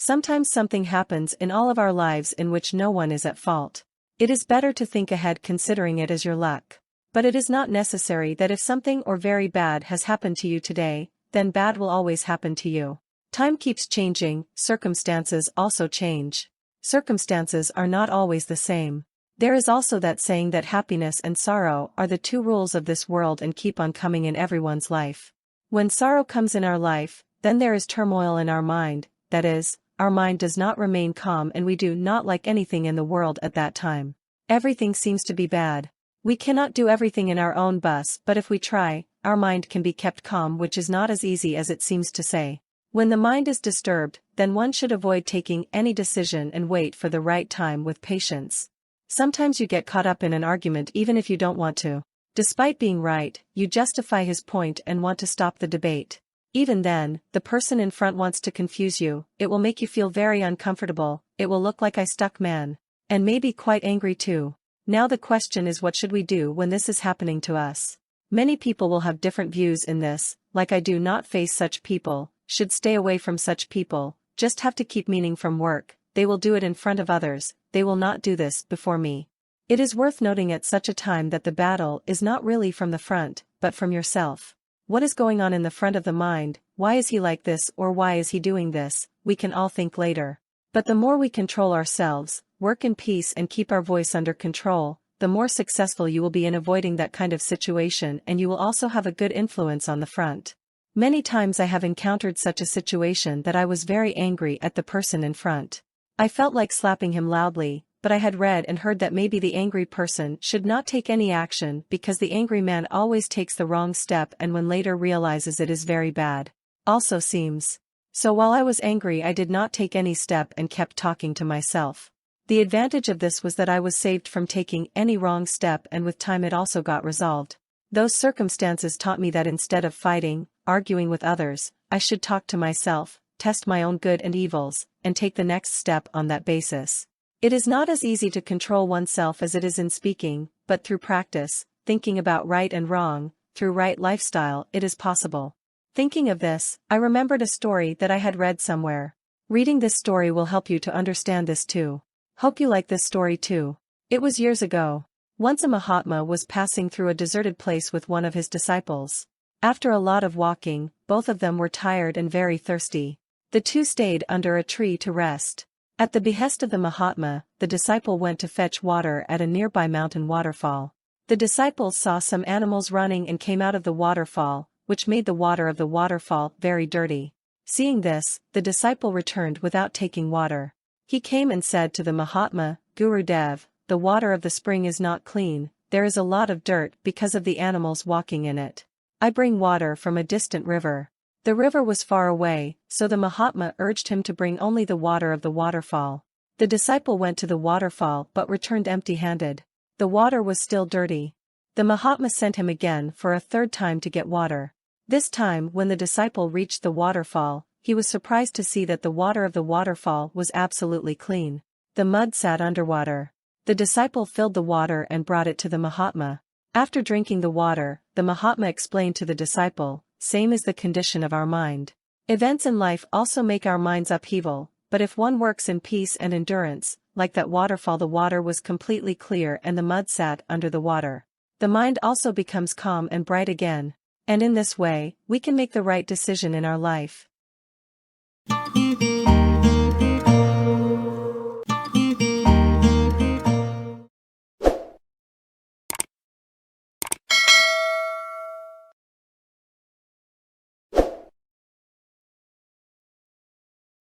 Sometimes something happens in all of our lives in which no one is at fault. It is better to think ahead considering it as your luck. But it is not necessary that if something or very bad has happened to you today, then bad will always happen to you. Time keeps changing, circumstances also change. Circumstances are not always the same. There is also that saying that happiness and sorrow are the two rules of this world and keep on coming in everyone's life. When sorrow comes in our life, then there is turmoil in our mind, that is, our mind does not remain calm and we do not like anything in the world at that time. Everything seems to be bad. We cannot do everything in our own bus, but if we try, our mind can be kept calm, which is not as easy as it seems to say. When the mind is disturbed, then one should avoid taking any decision and wait for the right time with patience. Sometimes you get caught up in an argument even if you don't want to. Despite being right, you justify his point and want to stop the debate. Even then, the person in front wants to confuse you, it will make you feel very uncomfortable, it will look like I stuck man. And maybe quite angry too. Now the question is, what should we do when this is happening to us? Many people will have different views in this, like I do not face such people, should stay away from such people, just have to keep meaning from work, they will do it in front of others, they will not do this before me. It is worth noting at such a time that the battle is not really from the front, but from yourself. What is going on in the front of the mind, why is he like this or why is he doing this, we can all think later. But the more we control ourselves, work in peace and keep our voice under control, the more successful you will be in avoiding that kind of situation, and you will also have a good influence on the front. Many times I have encountered such a situation that I was very angry at the person in front. I felt like slapping him loudly, but I had read and heard that maybe the angry person should not take any action because the angry man always takes the wrong step and when later realizes it is very bad. Also seems. So while I was angry I did not take any step and kept talking to myself. The advantage of this was that I was saved from taking any wrong step, and with time it also got resolved. Those circumstances taught me that instead of fighting, arguing with others, I should talk to myself, test my own good and evils, and take the next step on that basis. It is not as easy to control oneself as it is in speaking, but through practice, thinking about right and wrong, through right lifestyle, it is possible. Thinking of this, I remembered a story that I had read somewhere. Reading this story will help you to understand this too. Hope you like this story too. It was years ago. Once a Mahatma was passing through a deserted place with one of his disciples. After a lot of walking, both of them were tired and very thirsty. The two stayed under a tree to rest. At the behest of the Mahatma, the disciple went to fetch water at a nearby mountain waterfall. The disciples saw some animals running and came out of the waterfall, which made the water of the waterfall very dirty. Seeing this, the disciple returned without taking water. He came and said to the Mahatma, Gurudev, the water of the spring is not clean, there is a lot of dirt because of the animals walking in it. I bring water from a distant river. The river was far away, so the Mahatma urged him to bring only the water of the waterfall. The disciple went to the waterfall but returned empty-handed. The water was still dirty. The Mahatma sent him again for a third time to get water. This time when the disciple reached the waterfall, he was surprised to see that the water of the waterfall was absolutely clean. The mud sat underwater. The disciple filled the water and brought it to the Mahatma. After drinking the water, the Mahatma explained to the disciple, same is the condition of our mind. Events in life also make our minds upheaval, but if one works in peace and endurance, like that waterfall, the water was completely clear and the mud sat under the water. The mind also becomes calm and bright again. And in this way, we can make the right decision in our life.